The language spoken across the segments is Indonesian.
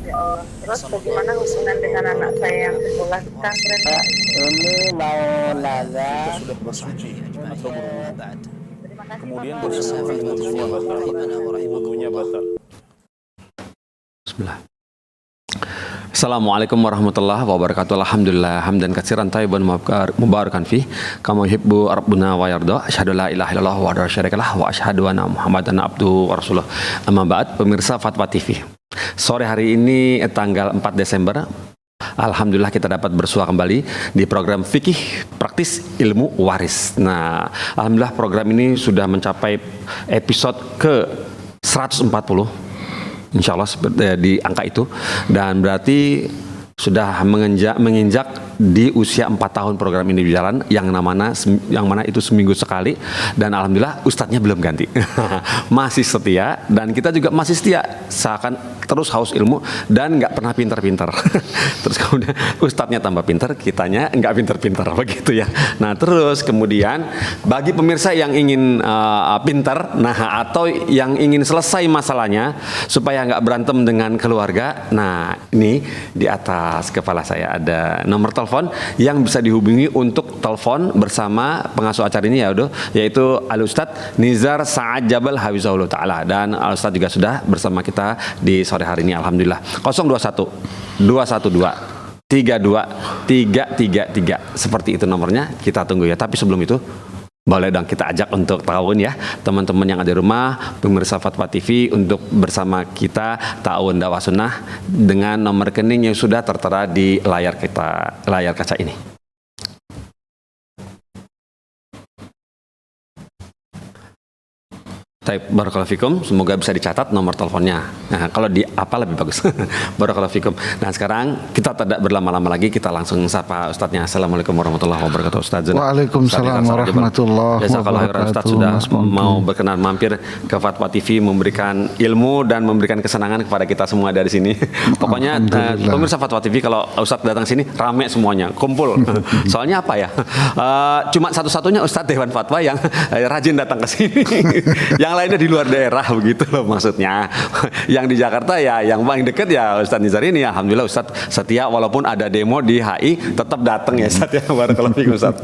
Ya Allah. Terus bagaimana hubungan dengan anak saya yang sekolah di pesantren? Ini mau nanya Kita sudah bersuci atau berwudu. Terima kasih Kemudian Bapak. bersentuhan dengan wudunya batal. Wudunya batal. Bismillah. Assalamualaikum warahmatullahi wabarakatuh. Alhamdulillah hamdan katsiran thayyiban mubarakan fi kama yuhibbu rabbuna wa yarda. Asyhadu la ilaha illallah wahdahu la syarika lah wa asyhadu anna Muhammadan abduhu wa rasuluh. Amma ba'd, pemirsa Fatwa TV. Sore hari ini tanggal 4 Desember alhamdulillah kita dapat bersua kembali di program Fikih Praktis Ilmu Waris. Nah, alhamdulillah program ini sudah mencapai episode ke 140. Insya Allah di angka itu, dan berarti sudah menginjak di usia 4 tahun program ini berjalan, yang mana itu seminggu sekali, dan alhamdulillah ustadznya belum ganti. Masih setia, dan kita juga masih setia, seakan terus haus ilmu dan nggak pernah pintar-pintar. Terus kemudian ustadznya tambah pintar, kitanya nggak pintar-pintar, begitu ya. Nah, terus kemudian bagi pemirsa yang ingin pintar, nah, atau yang ingin selesai masalahnya supaya nggak berantem dengan keluarga, nah, ini di atas kepala saya ada nomor telepon yang bisa dihubungi untuk telepon bersama pengasuh acara ini, yaitu Al Ustadz Nizar Sa'ad Jabal Hafizahullah Ta'ala, dan Al Ustadz juga sudah bersama kita di sore hari ini alhamdulillah. 021 212 32 333 seperti itu nomornya, kita tunggu ya. Tapi sebelum itu boleh dong kita ajak untuk tahun ya teman-teman yang ada di rumah, pemirsa Fatwa TV, untuk bersama kita tahun dakwah sunnah dengan nomor rekening yang sudah tertera di layar kaca ini. Taib, barakallahu fikum, semoga bisa dicatat nomor teleponnya. Nah, kalau di apa lebih bagus. Barakallahu fikum. Nah, sekarang kita tidak berlama-lama lagi, kita langsung sapa ustadznya. Assalamualaikum warahmatullahi wabarakatuh. Ustaz. Waalaikumsalam warahmatullahi wabarakatuh. Ustaz sudah mau berkenan mampir ke Fatwa TV, memberikan ilmu dan memberikan kesenangan kepada kita semua dari sini. Pokoknya pemirsa Fatwa TV, kalau Ustaz datang sini rame semuanya, kumpul. Soalnya apa ya? Cuma satu-satunya Ustaz Dewan Fatwa yang rajin datang ke sini. Yang lainnya di luar daerah, begitu loh maksudnya. Yang di Jakarta ya yang paling dekat ya Ustadz Nizar ini. Alhamdulillah Ustadz setia, walaupun ada demo di HI tetap datang ya Ustadz ya. Barakallahu fiik Ustadz.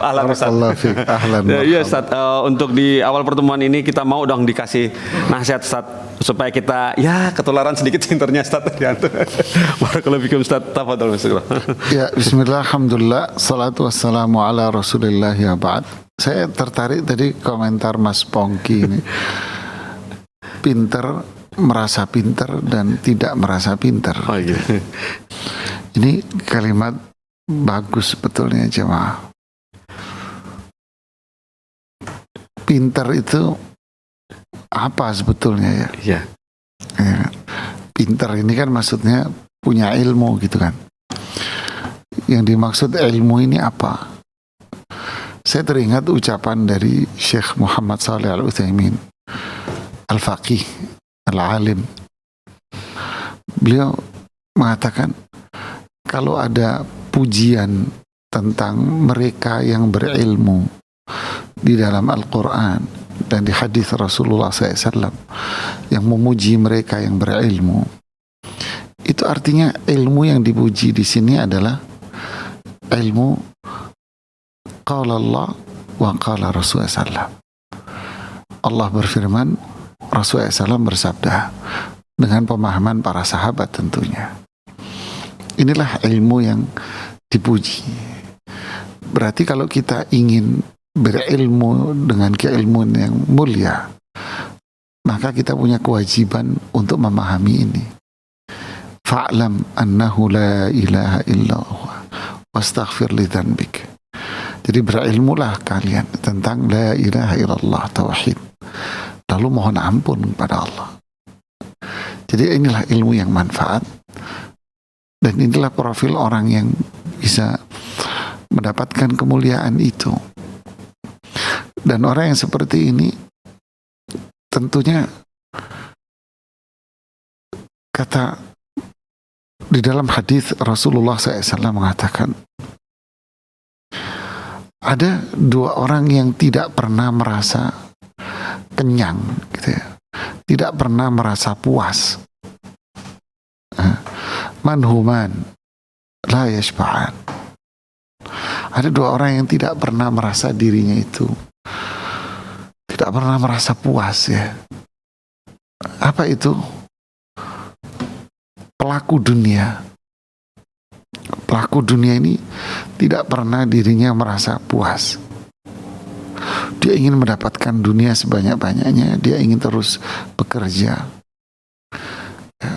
Alhamdulillah Ustadz. Iya Ustadz, untuk di awal pertemuan ini kita mau dong dikasih nasihat Ustadz supaya kita ya ketularan sedikit pinternya Ustadz. Barakallahu fiik Ustadz. Tafadhol Ustadz. Ya, bismillah, alhamdulillah, salatu wassalamu ala rasulillah, ya ba'd. Saya tertarik tadi komentar Mas Pongki ini. Pinter, merasa pinter, dan tidak merasa pinter. Oh, iya. Ini kalimat bagus sebetulnya jemaah. Pinter itu apa sebetulnya ya? Iya. Ya. Pinter ini kan maksudnya punya ilmu gitu kan. Yang dimaksud ilmu ini apa? Saya teringat ucapan dari Syekh Muhammad Shalih Al-Utsaimin, Al-Faqih, Al-Alim. Beliau mengatakan, kalau ada pujian tentang mereka yang berilmu di dalam Al-Quran dan di hadis Rasulullah SAW yang memuji mereka yang berilmu, itu artinya ilmu yang dipuji di sini adalah ilmu qala Allah wa qala Rasulullah SAW. Allah berfirman, Rasulullah SAW bersabda, dengan pemahaman para sahabat tentunya. Inilah ilmu yang dipuji. Berarti kalau kita ingin berilmu dengan keilmuan yang mulia, maka kita punya kewajiban untuk memahami ini. Fa'lam annahu la ilaha illa huwa wastaghfir li dhanbik. Jadi berilmulah kalian tentang la ilaha illallah, tauhid, lalu mohon ampun kepada Allah. Jadi inilah ilmu yang manfaat, dan inilah profil orang yang bisa mendapatkan kemuliaan itu. Dan orang yang seperti ini tentunya, kata di dalam hadis Rasulullah SAW mengatakan, ada dua orang yang tidak pernah merasa kenyang gitu ya, tidak pernah merasa puas. manhuman la yashba'an. Ada dua orang yang tidak pernah merasa dirinya itu, tidak pernah merasa puas ya. Apa itu? Pelaku dunia. Pelaku dunia ini tidak pernah dirinya merasa puas. Dia ingin mendapatkan dunia sebanyak-banyaknya. Dia ingin terus bekerja. Ya.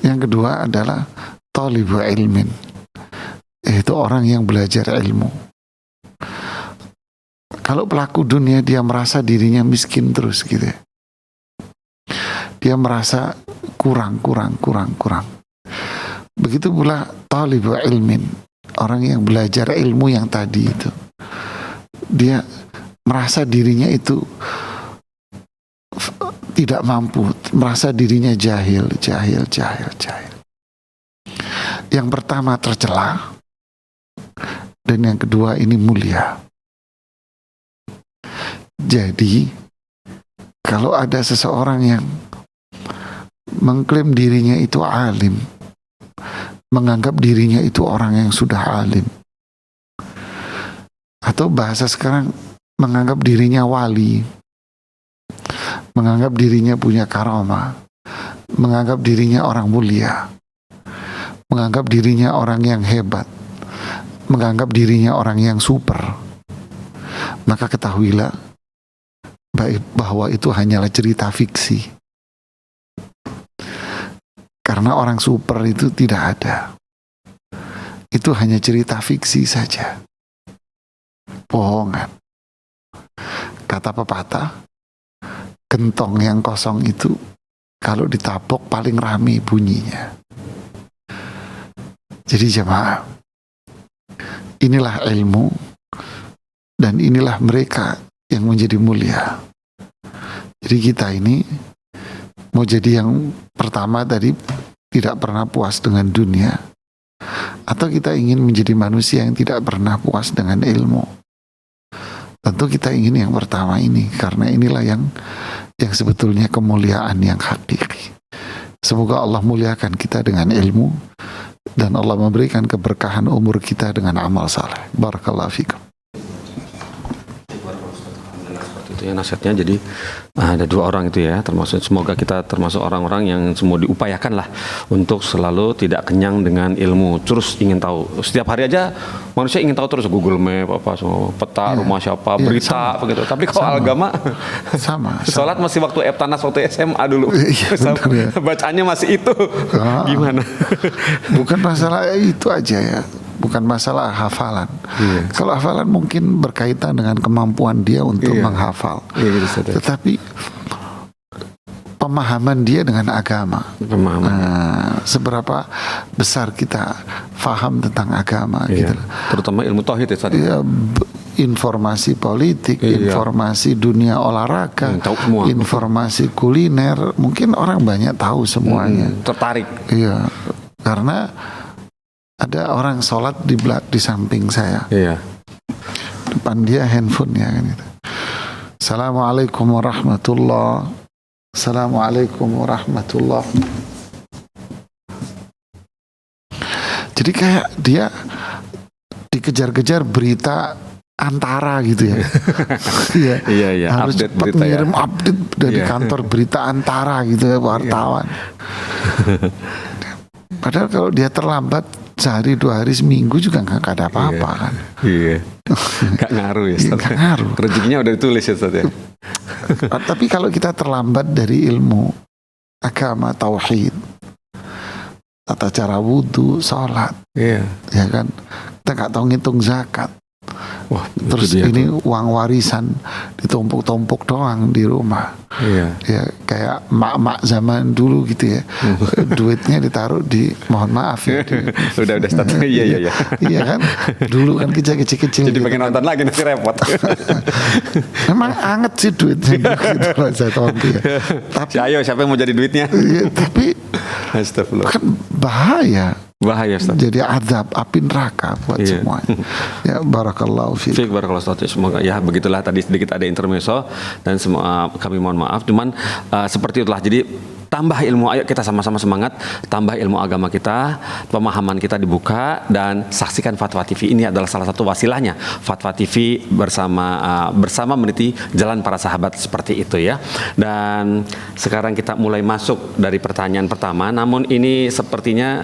Yang kedua adalah talibu ilmin, yaitu orang yang belajar ilmu. Kalau pelaku dunia, dia merasa dirinya miskin terus gitu ya. Dia merasa kurang. Begitu pula talibu ilmin, orang yang belajar ilmu yang tadi itu, dia merasa dirinya itu tidak mampu, merasa dirinya jahil. Yang pertama tercela, dan yang kedua ini mulia. Jadi kalau ada seseorang yang mengklaim dirinya itu alim, menganggap dirinya itu orang yang sudah alim, atau bahasa sekarang menganggap dirinya wali, menganggap dirinya punya karamah, menganggap dirinya orang mulia, menganggap dirinya orang yang hebat, menganggap dirinya orang yang super, maka ketahuilah bahwa itu hanyalah cerita fiksi. Karena orang super itu tidak ada. Itu hanya cerita fiksi saja. Bohongan. Kata pepatah, gentong yang kosong itu kalau ditapok paling rame bunyinya. Jadi jemaah, inilah ilmu, dan inilah mereka yang menjadi mulia. Jadi kita ini mau jadi yang pertama tadi, tidak pernah puas dengan dunia, atau kita ingin menjadi manusia yang tidak pernah puas dengan ilmu. Tentu kita ingin yang pertama ini, karena inilah yang sebetulnya kemuliaan yang hakiki. Semoga Allah muliakan kita dengan ilmu, dan Allah memberikan keberkahan umur kita dengan amal saleh. Barakallahu fikum. Itu ya nasihatnya. Jadi ada dua orang itu ya, termasuk semoga kita termasuk orang-orang yang semua diupayakan lah untuk selalu tidak kenyang dengan ilmu, terus ingin tahu. Setiap hari aja manusia ingin tahu terus, Google Map apa semua, peta rumah siapa, berita begitu. Tapi kalau agama sama. Sholat masih waktu Eptanas waktu SMA dulu. Bacaannya masih itu. Gimana? Bukan masalah itu aja ya. Bukan masalah hafalan. Kalau hafalan mungkin berkaitan dengan kemampuan dia untuk menghafal. Tetapi pemahaman dia dengan agama. Seberapa besar kita faham tentang agama gitu. Terutama ilmu tauhid ya. Informasi politik, informasi dunia olahraga, informasi kuliner, mungkin orang banyak tahu semuanya. Tertarik. Iya. Karena ada orang sholat di samping saya. Depan dia handphonenya kan gitu. Assalamualaikum warahmatullah. Assalamualaikum warahmatullah. Jadi kayak dia dikejar-kejar berita antara gitu ya. Harus cepat ngirim update dari kantor berita antara gitu ya, wartawan. Padahal kalau dia terlambat sehari, 2 hari, seminggu juga nggak ada apa-apa kan. Nggak ngaruh ya Ustaz. Nggak ngaruh. Rezekinya udah ditulis ya Ustaz ya. Tapi kalau kita terlambat dari ilmu agama, tauhid, tata cara wudhu, sholat, ya kan, kita nggak tahu ngitung zakat. Wah, terus ini uang warisan ditumpuk-tumpuk doang di rumah. Ya kayak mak-mak zaman dulu gitu ya. Duitnya ditaruh di, mohon maaf ya. udah start. Iya. Iya kan? Dulu kan kecil-kecil. Jadi gitu, pengen nonton lagi nanti repot. Memang anget sih duitnya gitu loh, saya tahu ya. Tapi ayo siapa yang mau jadi duitnya? Iya, tapi kan bahaya. Ustaz. Jadi azab api neraka buat semuanya. Ya barakallahu fiik. Barakallahu Ustaz. Semoga ya begitulah tadi sedikit ada intermezzo dan semua kami mohon maaf. Cuman seperti itulah. Jadi tambah ilmu, ayo kita sama-sama semangat, tambah ilmu agama kita, pemahaman kita dibuka, dan saksikan Fatwa TV. Ini adalah salah satu wasilahnya, Fatwa TV bersama meniti jalan para sahabat, seperti itu ya. Dan sekarang kita mulai masuk dari pertanyaan pertama, namun ini sepertinya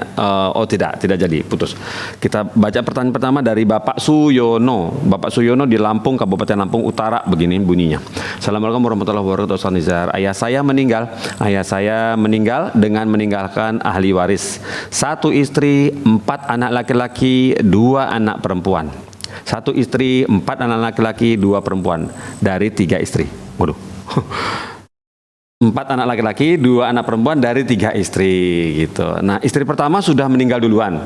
tidak jadi, putus. Kita baca pertanyaan pertama dari Bapak Suyono. Bapak Suyono di Lampung, Kabupaten Lampung Utara, begini bunyinya. Assalamualaikum warahmatullahi wabarakatuh. Ustaz Nizar, ayah saya meninggal dengan meninggalkan ahli waris. 1 istri, 4 anak laki-laki, 2 anak perempuan. 1 istri, 4 anak laki-laki, 2 perempuan dari 3 istri. Waduh. 4 anak laki-laki, 2 anak perempuan dari 3 istri gitu. Nah, istri pertama sudah meninggal duluan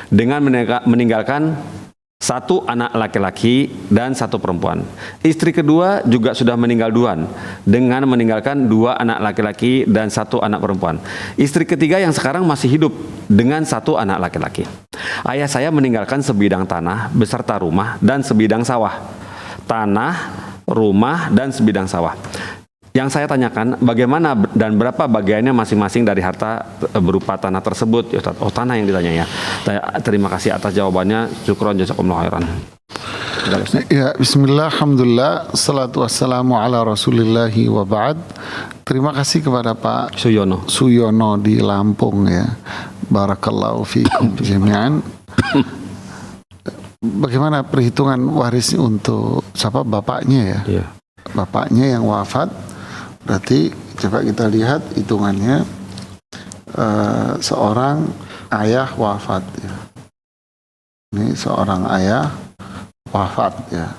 dengan meninggalkan 1 anak laki-laki dan 1 perempuan. Istri kedua juga sudah meninggal duluan dengan meninggalkan 2 anak laki-laki dan 1 anak perempuan. Istri ketiga yang sekarang masih hidup dengan 1 anak laki-laki. Ayah saya meninggalkan sebidang tanah beserta rumah dan sebidang sawah. Tanah, rumah, dan sebidang sawah. Yang saya tanyakan, bagaimana dan berapa bagiannya masing-masing dari harta berupa tanah tersebut? Oh, tanah yang ditanya ya. Terima kasih atas jawabannya. Syukron jazakumullah khairan. Ya, bismillah, alhamdulillah, salatu wassalamu ala rasulillahi wa ba'd. Terima kasih kepada Pak Suyono di Lampung ya. Barakallahu fikum jami'an. Bagaimana perhitungan waris untuk siapa? Bapaknya ya? Iya. Bapaknya yang wafat. Berarti coba kita lihat hitungannya, seorang ayah wafat ya. Ini seorang ayah wafat ya.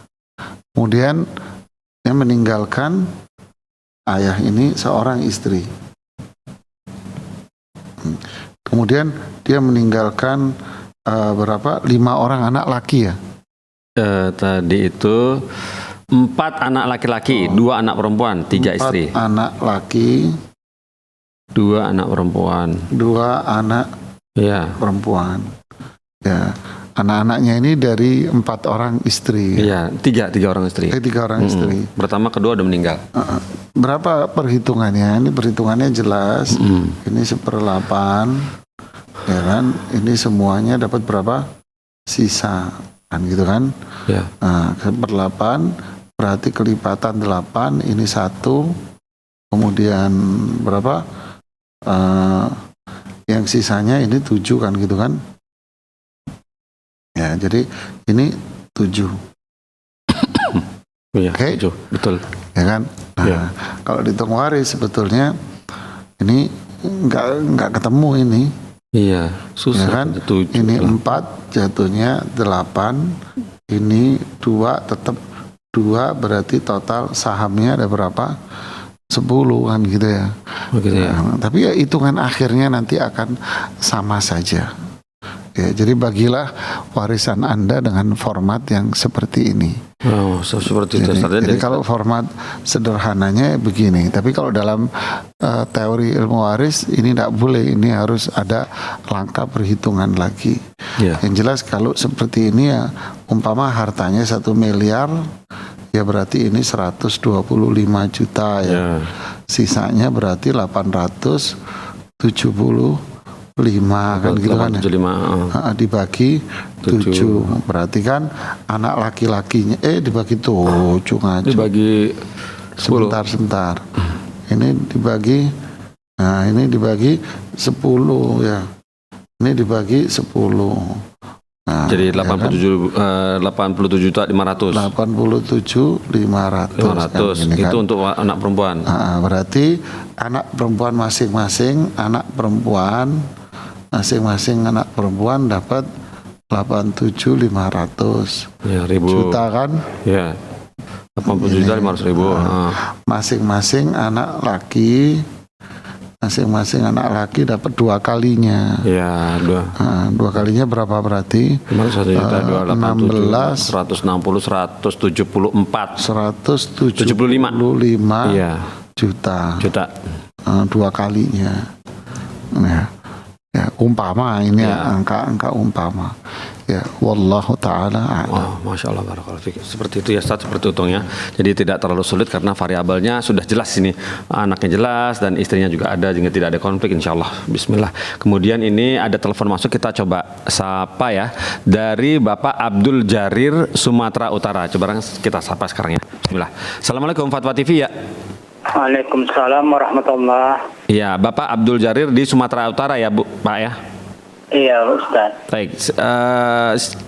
Kemudian dia meninggalkan ayah ini seorang istri. Kemudian dia meninggalkan berapa? 5 orang anak laki ya. Tadi itu 4 anak laki-laki, 2 anak perempuan, 3 istri. 4 anak laki, 2 anak perempuan. 2 anak perempuan. Ya, anak-anaknya ini dari 4 orang istri. Iya, 3 orang istri. 3 orang istri. Pertama, kedua udah meninggal. Berapa perhitungannya? Ini perhitungannya jelas. Ini 1/8, ya kan? Ini semuanya dapat berapa? Sisa, kan gitu kan? Ya. Nah, 1/8. Berarti kelipatan 8, ini 1, kemudian berapa? Yang sisanya ini 7 kan gitu kan? Ya, jadi ini 7. Iya, Oke, 7, betul. Ya kan? Nah, kalau dihitung waris sebetulnya ini nggak ketemu ini. Iya, susah. Ya kan? 7, ini 4 jatuhnya 8, ini 2 tetap 2, berarti total sahamnya ada berapa? 10 kan gitu ya. Begitu ya. Nah, tapi ya hitungan akhirnya nanti akan sama saja. Ya, jadi bagilah warisan Anda dengan format yang seperti ini. Oh, seperti itu. Jadi kalau format sederhananya begini, tapi kalau dalam teori ilmu waris ini tidak boleh, ini harus ada langkah perhitungan lagi. Yang jelas kalau seperti ini ya, umpama hartanya 1 miliar, ya berarti ini 125 juta ya. Sisanya berarti 875 kan gitu kan ya. Dibagi 7. Berarti kan anak laki-lakinya dibagi 7 ngaco. Dibagi 10. Sebentar. Ini dibagi, nah ini dibagi 10 ya. Ini dibagi 10. Nah, jadi 87 juta 500. 87.500. Kan, itu kan untuk anak perempuan. Nah, berarti anak perempuan masing-masing anak perempuan dapat 87.500 juta kan? Ya. 87.500.000. Masing-masing anak laki dapat 2 kalinya. Ya, 2 kalinya berapa berarti? 1 juta 287, 160, 174, 175 juta. 2 kalinya. Ya, umpama ini angka-angka umpama. Ya, wallahu taala a'lam. Wah, Masya Allah, barakallahu fiik. Seperti itu ya Ustaz, seperti utungnya. Jadi tidak terlalu sulit karena variabelnya sudah jelas ini. Anaknya jelas dan istrinya juga ada, sehingga tidak ada konflik insya Allah. Bismillah. Kemudian ini ada telepon masuk, kita coba sapa ya. Dari Bapak Abdul Jarir, Sumatera Utara. Coba kita sapa sekarang ya. Bismillah. Assalamualaikum Fatwa TV ya. Waalaikumsalam warahmatullahi. Iya, Bapak Abdul Jarir di Sumatera Utara ya Pak ya. Iya Ustaz. Baik,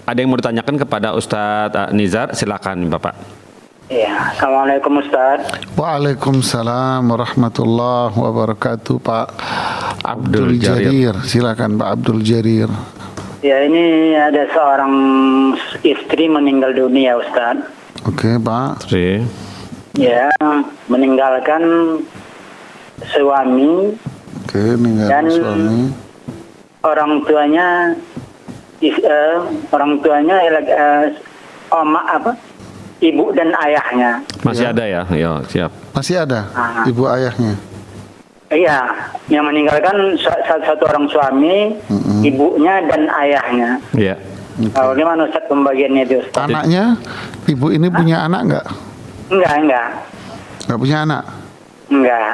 ada yang mau ditanyakan kepada Ustadz Nizar, silakan Bapak. Iya, Assalamualaikum Ustaz. Waalaikumsalam warahmatullahi wabarakatuh, Pak Abdul Abdul Jarir. Jarir. Silakan Pak Abdul Jarir. Ya, ini ada seorang istri meninggal dunia Ustaz. Oke, Pak. Sri. Ya, meninggalkan suami Oke, meninggal dan suami. orang tuanya ibu dan ayahnya. Masih ada ya? Ya, siap. Masih ada Ah. ibu ayahnya. Iya, yang meninggalkan satu orang suami, ibunya dan ayahnya. Iya. Bagaimana Ustaz pembagiannya itu Ustaz? Anaknya, ibu ini punya anak nggak? Enggak. Nggak punya anak. Enggak.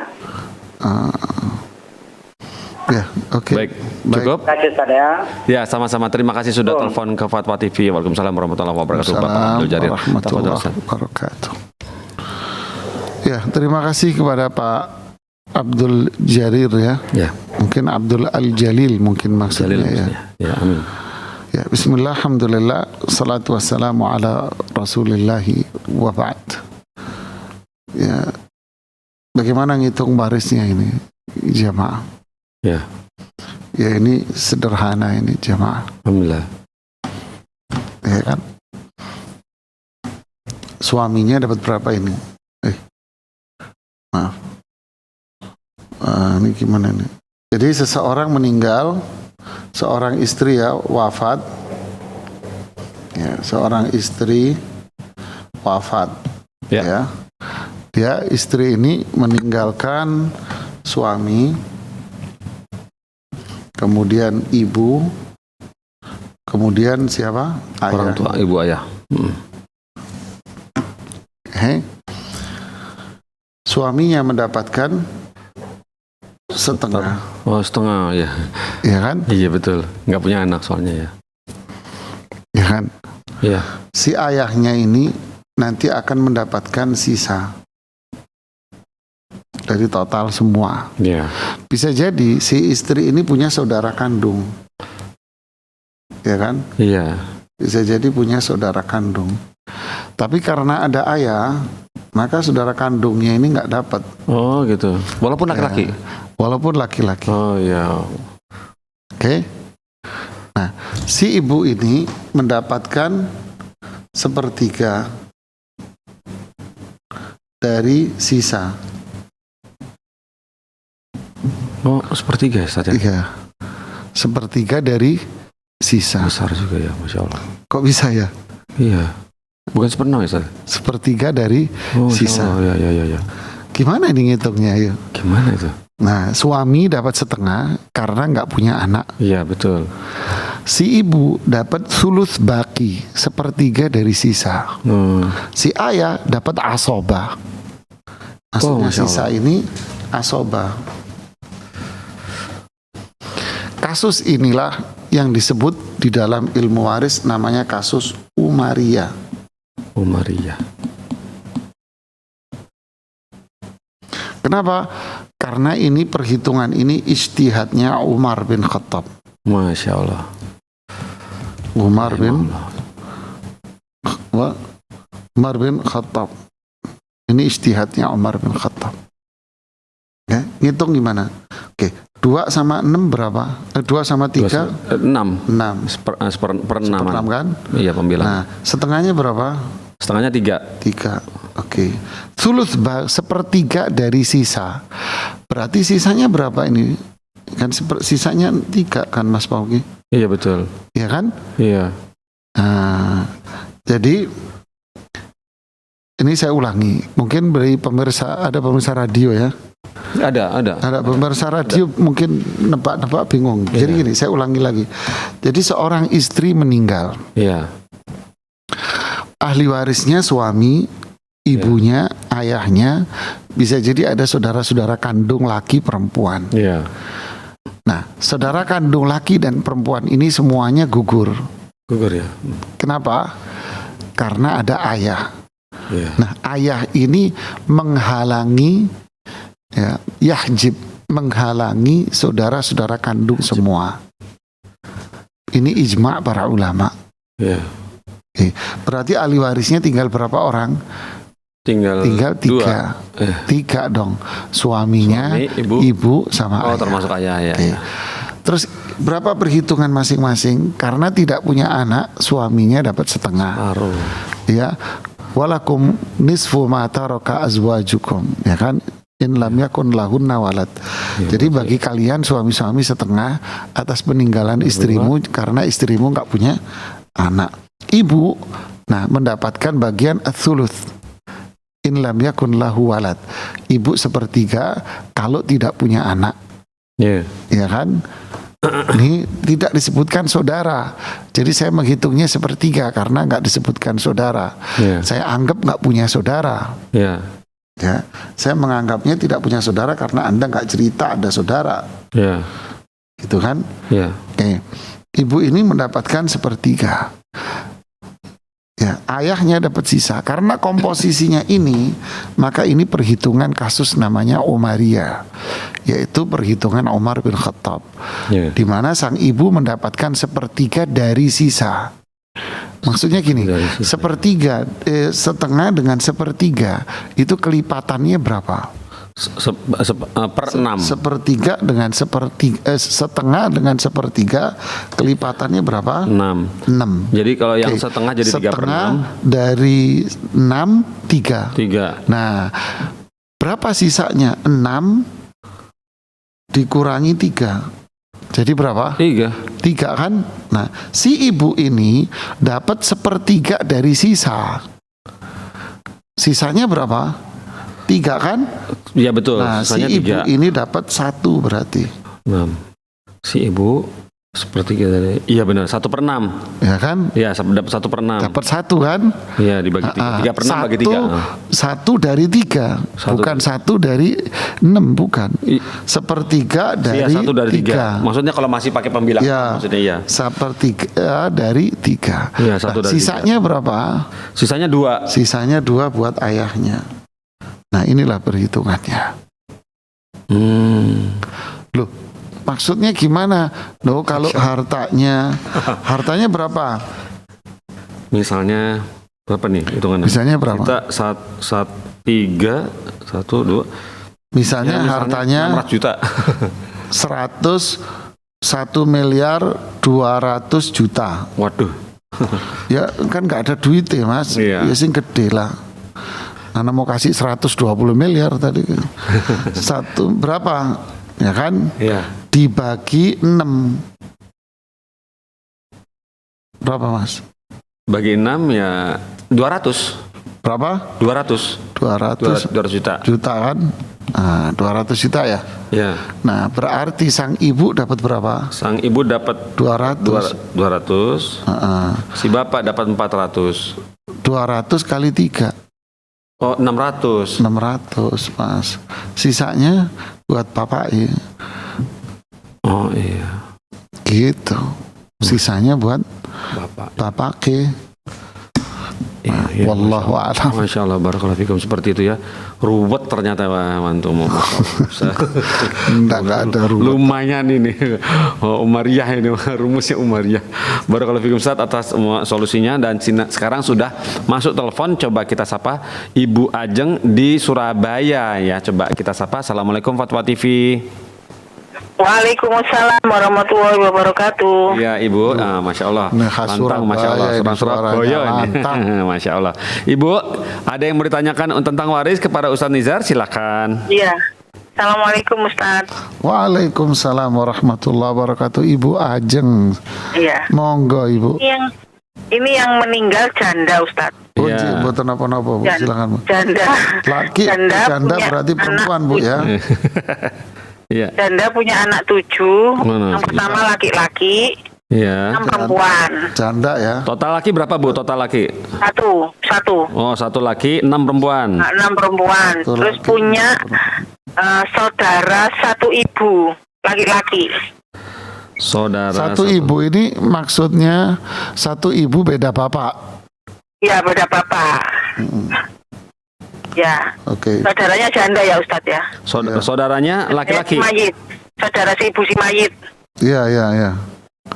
Ya, oke. Baik, cukup? Terima kasih Ustaz ya. Ya, sama-sama. Terima kasih sudah telepon ke Fatwa TV. Waalaikumsalam warahmatullahi wabarakatuh. Bapak Assalamualaikum Abdul Jarir. warahmatullahi Tafadhol, Ustaz. wabarakatuh. Ya, terima kasih kepada Pak Abdul Jarir ya. Ya, Mungkin Abdul Al-Jalil mungkin maksudnya Jalil ya. maksudnya. Ya, amin. Ya, bismillah, alhamdulillah, salatu wassalamu ala rasulillahi wa ba'd. Ya, bagaimana ngitung barisnya ini jamaah? Ya, Ya, ini sederhana ini jamaah. alhamdulillah. Ya kan? Suaminya dapat berapa ini? Maaf. Ini gimana nih? Jadi seseorang meninggal, seorang istri ya wafat. Ya, seorang istri wafat. Ya. Ya. Dia istri ini meninggalkan suami, kemudian ibu, kemudian siapa? Ayah. Orang tua, ibu ayah. Suaminya mendapatkan setengah, Oh, setengah ya. ya kan? Iya betul. Nggak punya anak soalnya ya. Ya kan? Iya. Si ayahnya ini nanti akan mendapatkan sisa dari total semua. Iya. Bisa jadi si istri ini punya saudara kandung, ya kan? Iya. Bisa jadi punya saudara kandung. Tapi karena ada ayah, maka saudara kandungnya ini nggak dapat. Oh gitu. Walaupun laki-laki. Walaupun laki-laki. Oh iya. Oke. Nah, si ibu ini mendapatkan sepertiga dari sisa. Oh sepertiga Ustaz ya. Iya. Sepertiga dari sisa. Besar juga ya, masya Allah. Kok bisa ya? Iya. Bukan sepenuh ya Ustaz. Sepertiga dari Oh, masya sisa. Allah. Ya. Gimana ini ngitungnya? Ayo. Gimana itu? Nah, suami dapat setengah karena nggak punya anak. Iya betul. Si ibu dapat sulus baki, sepertiga dari sisa. Si ayah dapat asoba. Maksudnya Masya sisa Allah. ini asoba. Kasus inilah yang disebut di dalam ilmu waris namanya kasus Umariyah. Umariyah. Kenapa? Karena ini perhitungan ini ijtihadnya Umar bin Khattab. Masya Allah. Umar bin Khattab. Ini ijtihadnya Umar bin Khattab. Ya, ngitung gimana? Oke, 2 sama 6 berapa? 2 sama 3? 6. 6. Perenaman. 6 kan? Iya pembilang. Nah, setengahnya berapa? Setengahnya 3. 3. Oke. Sulus sepertiga dari sisa. Berarti sisanya berapa ini? Kan sisanya 3 kan Mas Paugi? Iya betul. Iya kan? Iya. Nah, jadi ini saya ulangi. Mungkin beri pemirsa, ada pemirsa radio ya. Ada. Ada pemirsa radio mungkin nebak-nebak bingung. Jadi gini, saya ulangi lagi. Jadi seorang istri meninggal. Iya. Ahli warisnya suami, ibunya, ayahnya, bisa jadi ada saudara-saudara kandung laki perempuan. Iya. Nah, saudara kandung laki dan perempuan ini semuanya gugur. Gugur ya. Kenapa? Karena ada ayah. Iya. Nah, ayah ini menghalangi, ya, yahjib, menghalangi saudara-saudara kandung semua. Ini ijma' para ulama. Iya. Oke. Berarti ahli warisnya tinggal berapa orang? Tinggal 3. 3 dong. Suaminya, Suami, ibu sama Oh, ayah. termasuk ayah ya. Oke. Terus berapa perhitungan masing-masing? Karena tidak punya anak, suaminya dapat setengah. Paruh. Ya, walakum nisfu ma taraka azwajukum, ya kan? In lam yakun lahunna walad. Jadi bagi kalian suami-suami setengah atas peninggalan istrimu karena istrimu nggak punya anak. Ibu, nah, mendapatkan bagian ats-tsuluts. In lam yakun lahu walad. Ibu sepertiga kalau tidak punya anak. Iya. Ya kan? Ini tidak disebutkan saudara. Jadi saya menghitungnya sepertiga karena nggak disebutkan saudara. Iya. Saya anggap nggak punya saudara. Iya. Ya, saya menganggapnya tidak punya saudara karena Anda nggak cerita ada saudara, Iya. gitu kan? Iya. Oke, ibu ini mendapatkan sepertiga. Ya, ayahnya dapat sisa. Karena komposisinya ini, maka ini perhitungan kasus namanya Umariyah, yaitu perhitungan Umar bin Khattab, Iya. di mana sang ibu mendapatkan sepertiga dari sisa. Maksudnya gini, Dari sisa. sepertiga, setengah dengan sepertiga itu kelipatannya berapa? Per 6. Sepertiga dengan setengah dengan sepertiga kelipatannya berapa? 6. 6. Jadi kalau yang Oke. setengah jadi 3/6. Setengah dari 6, 3. 3. Nah, berapa sisanya? 6 dikurangi 3. Jadi berapa? 3. 3 kan? Nah, si ibu ini dapat sepertiga dari sisa. Sisanya berapa? 3 kan? Iya betul. Nah, si Sisanya ibu 3. ini dapat 1 berarti. 6. Si ibu sepertiga dari. Iya benar. 1/6. Ya kan? Iya, dapat 1/6. Dapat 1 kan? Iya dibagi 3. 3/6 bagi 3. 1 dari 3. Satu. Bukan 1 dari 6, bukan. I- Sepertiga dari Iya 1 dari 3. 3. Maksudnya kalau masih pakai pembilangan Ya, maksudnya iya. sepertiga dari 3. Iya, 1 dari Sisanya berapa? Sisanya 2. Sisanya 2 buat ayahnya. Nah, inilah perhitungannya. Loh, maksudnya gimana? Loh, kalau hartanya berapa? Misalnya berapa nih hitungannya? Misalnya berapa? Kita 3 1 2. Misalnya hartanya 600 juta. 1 miliar 200 juta. Waduh. Ya kan nggak ada duit ya mas. Iya. Ya sing gede lah. Nana mau kasih 120 miliar tadi. Satu berapa? Ya kan? Iya. Dibagi 6. Berapa mas? Bagi 6 ya 200. Berapa? 200. 200 200 juta. juta kan? Nah, 200 juta ya. Ya. Nah, berarti sang ibu dapat berapa? Sang ibu dapat 200. 200. Si bapak dapat 400. 200 kali 3. Oh, 600. 600 mas. Sisanya buat bapak ya. Oh iya. Gitu. Sisanya buat Bapak. bapak ke. Iya, Wallahu a'lam. Masya Allah, barakallahu fikum. Seperti itu ya. Ruwet ternyata Mantum. Enggak ada ruwet. Lumayan ini. Oh, Umariyah ini. Rumusnya Umariyah. Barakallahu fikum Ustaz atas semua solusinya. Dan sekarang sudah masuk telepon. Coba kita sapa Ibu Ajeng di Surabaya ya. Coba kita sapa. Assalamualaikum Fatwa TV. Waalaikumsalam warahmatullahi wabarakatuh. Ya Ibu, Masya Allah. Nah, khas Lantang, Masya Allah. Surabaya, ini Surabaya suaranya ini. lantang. Masya Allah. Ibu, ada yang mau ditanyakan tentang waris kepada Ustaz Nizar? Silakan. Iya. Assalamualaikum Ustaz. Waalaikumsalam warahmatullahi wabarakatuh. Ibu Ajeng. Iya. Monggo Ibu. Ini yang meninggal janda Ustaz. Bu, Iya. buatan apa-apa, Bu. Silakan, Bu. Janda. Laki, janda punya berarti perempuan, Bu, ya. Iya. Janda punya anak 7. Mana? Yang pertama laki-laki, Iya. 6 perempuan. Janda ya. Total laki berapa, Bu? Total laki? Satu. Oh, 1 laki, 6 perempuan. 6 perempuan. Satu Terus laki, punya 6 saudara 1 ibu laki-laki. Saudara Satu ibu ini maksudnya satu ibu beda bapak. Ya, beda bapak. Ya. Oke. Saudaranya janda ya Ustadz ya. Saudaranya laki-laki. Si mayit. Saudara si ibu si mayit. Iya, iya, iya.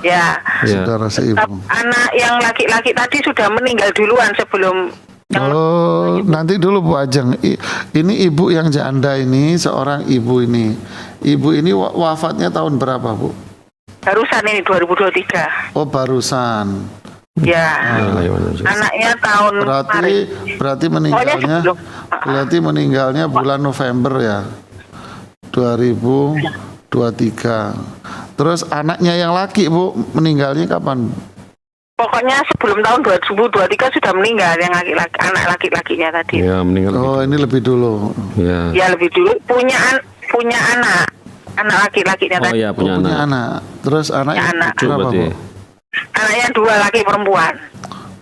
Ya. Iya. Saudara seibu. Anak yang laki-laki tadi sudah meninggal duluan sebelum yang Oh, nanti dulu Bu Ajeng. Ini ibu yang janda ini, seorang ibu ini. Ibu ini wafatnya tahun berapa, Bu? barusan ini 2023. Oh, barusan. Ya. Iya. Anaknya tahun kemarin. Berarti Pokoknya meninggalnya sebelum. berarti meninggalnya bulan November ya. 2023. Terus anaknya yang laki, Bu, meninggalnya kapan? Pokoknya sebelum tahun 2023 sudah meninggal yang laki-laki, anak laki-lakinya tadi. Iya, meninggal. Oh, ini lebih dulu. Iya. Ya lebih dulu punya anak laki-lakinya Oh tadi. iya, punya Punya anak. anak. Terus anaknya Punya anak. Cucu berapa, berarti. Bu? Anaknya 2 laki perempuan.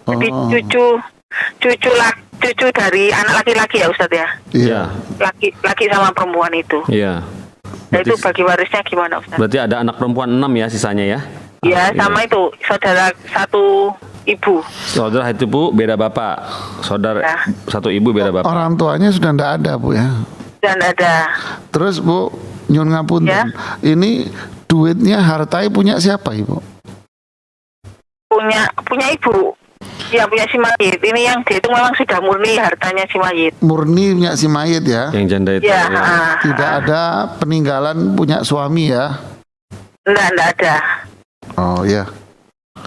Jadi Oh. cucu dari anak laki-laki ya Ustadz ya. Iya. Laki sama perempuan itu. Iya. Nah, itu Berarti, bagi warisnya gimana Ustadz? berarti ada anak perempuan 6 ya sisanya ya? Ya sama itu saudara 1 ibu. Saudara itu, Bu, beda bapak. Saudara Ya. 1 ibu beda bapak. Orang tuanya sudah tidak ada, Bu ya. Dan ada Terus, Bu, nyun ngapunten. Ya. Ini duitnya hartai punya siapa, Ibu? punya ibu. Ya punya si mayit. Ini yang dihitung memang sudah murni hartanya si mayit. Murni punya si mayit ya. Yang janda itu. Ya. Tidak ada peninggalan punya suami ya. Enggak ada. Oh ya.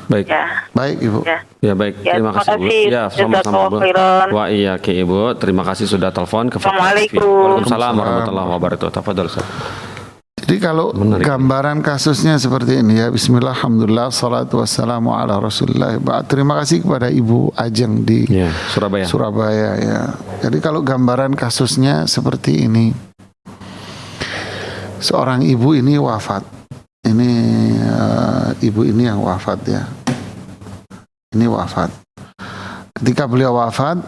Baik. Ya. Baik, Ibu. Ya. Ya baik, Ya, terima kasih Bu. Ya, sama-sama Bu. khairan. Wah iya Ki Ibu, terima kasih sudah telepon ke Assalamualaikum. Waalaikumsalam warahmatullahi wabarakatuh. Tafadhol Ustaz. Jadi kalau Menarik. gambaran kasusnya seperti ini ya. Bismillah, alhamdulillah, salatu wassalamu ala rasulillah. Terima kasih kepada Ibu Ajeng di Ya, Surabaya. Surabaya ya. Jadi kalau gambaran kasusnya seperti ini. Seorang ibu ini wafat. Ini ibu ini yang wafat ya. Ini wafat. Ketika beliau wafat,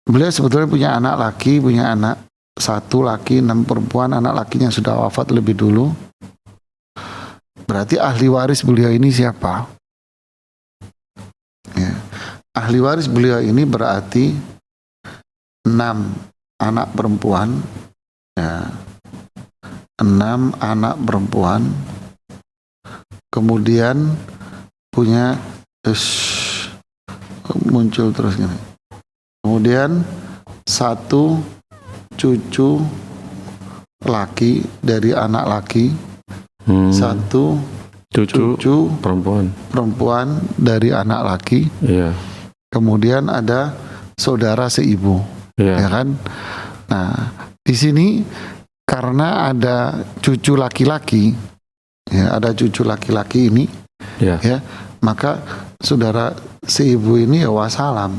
beliau sebetulnya punya anak laki, punya anak 1 laki, 6 perempuan. Anak lakinya sudah wafat lebih dulu. Berarti ahli waris beliau ini siapa? Ya. Ahli waris beliau ini berarti 6 anak perempuan, ya. 6 anak perempuan, kemudian punya muncul terus gini. Kemudian 1 cucu laki dari anak laki, 1 cucu perempuan. perempuan dari anak laki, Iya. kemudian ada saudara seibu, ya Iya. kan? Nah, di sini karena ada cucu laki-laki, ya ada cucu laki-laki ini, Iya. ya maka saudara seibu ini ya wassalam.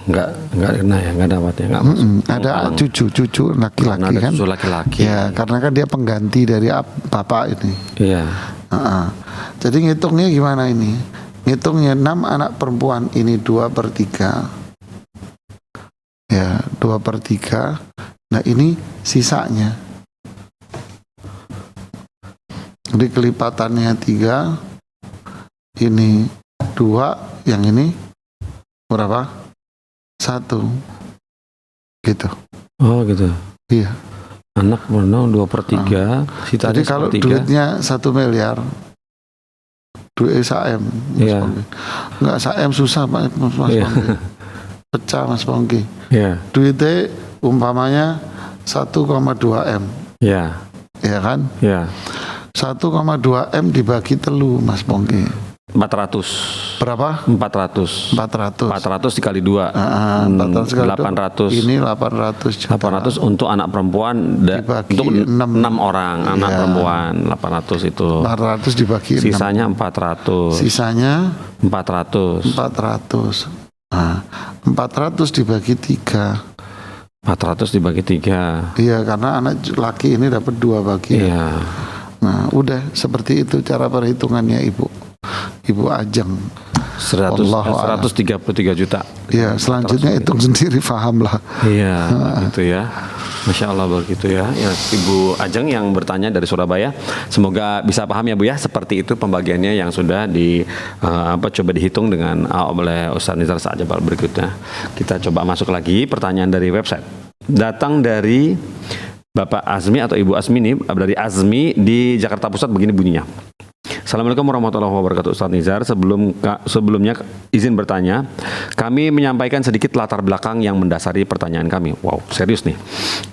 Enggak kena ya, enggak dapat ya, enggak masuk. Ada Kalau- cucu karena laki-laki ada kan? cucu laki-laki. Ya, karena kan dia pengganti dari bapak ini. Iya. Jadi ngitungnya gimana ini? Ngitungnya 6 anak perempuan ini 2/3. Ya, 2/3. Nah ini sisanya. Jadi kelipatannya 3. Ini 2. Yang ini berapa? 1. Gitu. Oh gitu. Iya. Anak berenang 2/3, sisa Jadi kalau 1/3. duitnya 1 miliar, duit SAM, Mas Iya. Pongki. Enggak SAM susah Pak, Mas Iya. Pongki. Pecah Mas Pongki. Iya. Duitnya umpamanya 1,2 M, Iya. ya kan? Iya. 1,2 M dibagi telu Mas Pongki. 400. Berapa? 400. 400. 400 dikali 2. 400 kali 800. Ini 800 juta. 800 untuk anak perempuan Dibagi untuk 6 enam. orang anak Iya. perempuan 800 itu. 400 dibagi 6. Sisanya 400. Sisanya 400. 400. Nah, 400 dibagi 3. 400 dibagi 3. Iya, karena anak laki ini dapat 2 bagian. Iya. Nah, udah seperti itu cara perhitungannya Ibu Ajeng. 133 juta. Ya, selanjutnya hitung sendiri, paham lah. Iya, gitu ya. Masya Allah begitu ya. Ya, Ibu Ajeng yang bertanya dari Surabaya, semoga bisa paham ya Bu ya. Seperti itu pembagiannya yang sudah coba dihitung dengan oleh Ustaz Nizar Sa'jabal. Berikutnya kita coba masuk lagi pertanyaan dari website. Datang dari Bapak Azmi atau Ibu Azmi nih, dari Azmi di Jakarta Pusat, begini bunyinya. Assalamualaikum warahmatullahi wabarakatuh Ustaz Nizar. Sebelumnya izin bertanya, kami menyampaikan sedikit latar belakang yang mendasari pertanyaan kami. Wow, serius nih.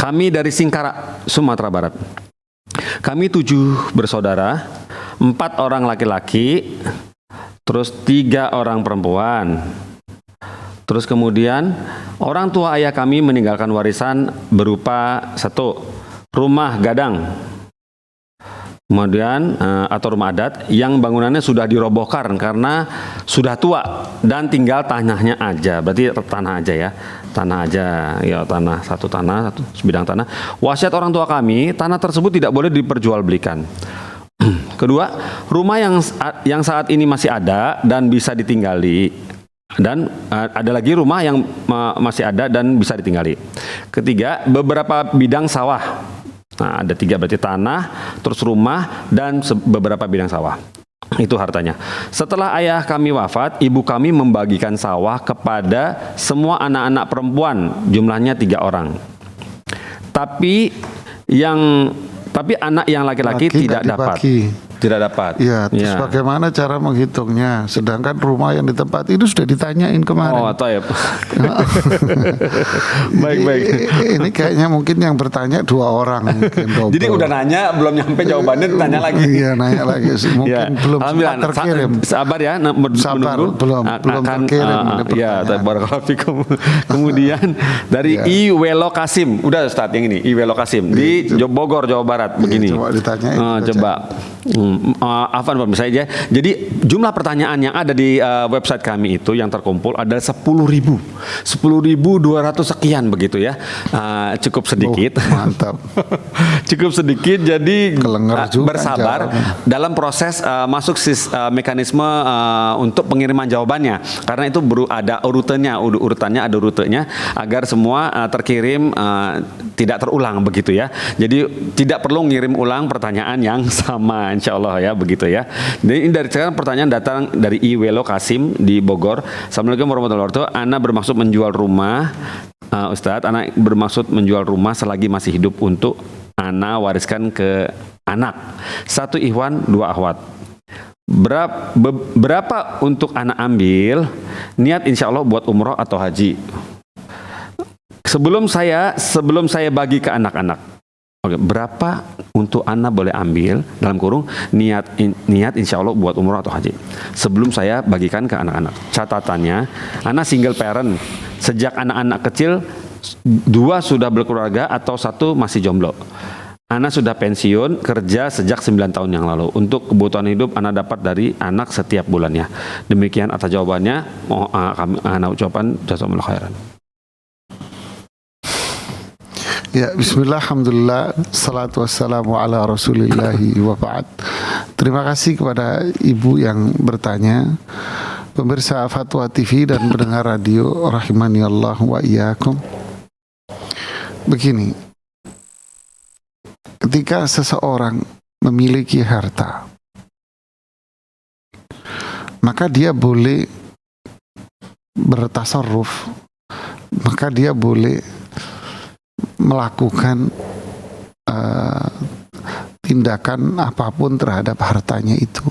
Kami dari Singkara, Sumatera Barat. Kami 7 bersaudara, 4 orang laki-laki, terus 3 orang perempuan. Terus kemudian orang tua ayah kami meninggalkan warisan berupa 1 rumah gadang. Kemudian atau rumah adat yang bangunannya sudah dirobohkan karena sudah tua dan tinggal tanahnya aja. Berarti tanah aja ya. Tanah aja, ya tanah, satu sebidang tanah. Wasiat orang tua kami, tanah tersebut tidak boleh diperjualbelikan. Kedua, rumah yang saat ini masih ada dan bisa ditinggali. Dan ada lagi rumah yang masih ada dan bisa ditinggali. Ketiga, beberapa bidang sawah. Nah, ada 3 berarti tanah, terus rumah, dan beberapa bidang sawah. Itu hartanya. Setelah ayah kami wafat, ibu kami membagikan sawah kepada semua anak-anak perempuan, jumlahnya 3 orang. Tapi anak yang laki-laki tidak dapat. Tidak dapat. Ya, terus bagaimana cara menghitungnya? Sedangkan rumah yang ditempati itu sudah ditanyain kemarin. Oh, taib. Baik. Ini kayaknya mungkin yang bertanya 2 orang. Jadi udah nanya, belum nyampe jawabannya, tanya lagi. Iya, nanya lagi. Mungkin belum terkirim. Sabar ya, sabar, belum terkirim. Ya, barakallahu fikum. Kemudian dari Iwelo Kasim. Udah Ustaz yang ini, Iwelo Kasim di Bogor, Jawa Barat. Begini. Coba ditanyain. Coba. Afan misalnya. Jadi jumlah pertanyaan yang ada di website kami itu yang terkumpul adalah 10.200 sekian begitu ya. Cukup sedikit. Mantap. Cukup sedikit, jadi bersabar dalam proses masuk mekanisme untuk pengiriman jawabannya. Karena itu ada urutannya ada rutenya agar semua terkirim tidak terulang begitu ya. Jadi tidak perlu ngirim ulang pertanyaan yang sama, insya Allah ya begitu ya. Jadi ini dari sekarang pertanyaan datang dari Iwelo Kasim di Bogor. Assalamualaikum warahmatullahi wabarakatuh. Ana bermaksud menjual rumah, Ustadz. Ana bermaksud menjual rumah selagi masih hidup untuk Ana wariskan ke anak. 1 ikhwan, 2 akhwat. Berapa untuk Ana ambil? Niat insya Allah buat umroh atau haji. Sebelum saya bagi ke anak-anak. Oke, berapa untuk Ana boleh ambil dalam kurung niat insya Allah buat umroh atau haji sebelum saya bagikan ke anak-anak. Catatannya, Ana single parent sejak anak-anak kecil, 2 sudah berkeluarga atau 1 masih jomblo. Ana sudah pensiun kerja sejak 9 tahun yang lalu. Untuk kebutuhan hidup Ana dapat dari anak setiap bulannya. Demikian atas jawabannya. Ana ucapkan jazakumullah khairan. Ya, bismillah, alhamdulillah, salatu wassalamu ala rasulillahi wa ba'd. Terima kasih kepada ibu yang bertanya, pemirsa Fatwa TV dan pendengar radio rahimani Allah wa iyyakum. Begini, ketika seseorang memiliki harta, maka dia boleh bertasarruf, maka dia boleh melakukan tindakan apapun terhadap hartanya itu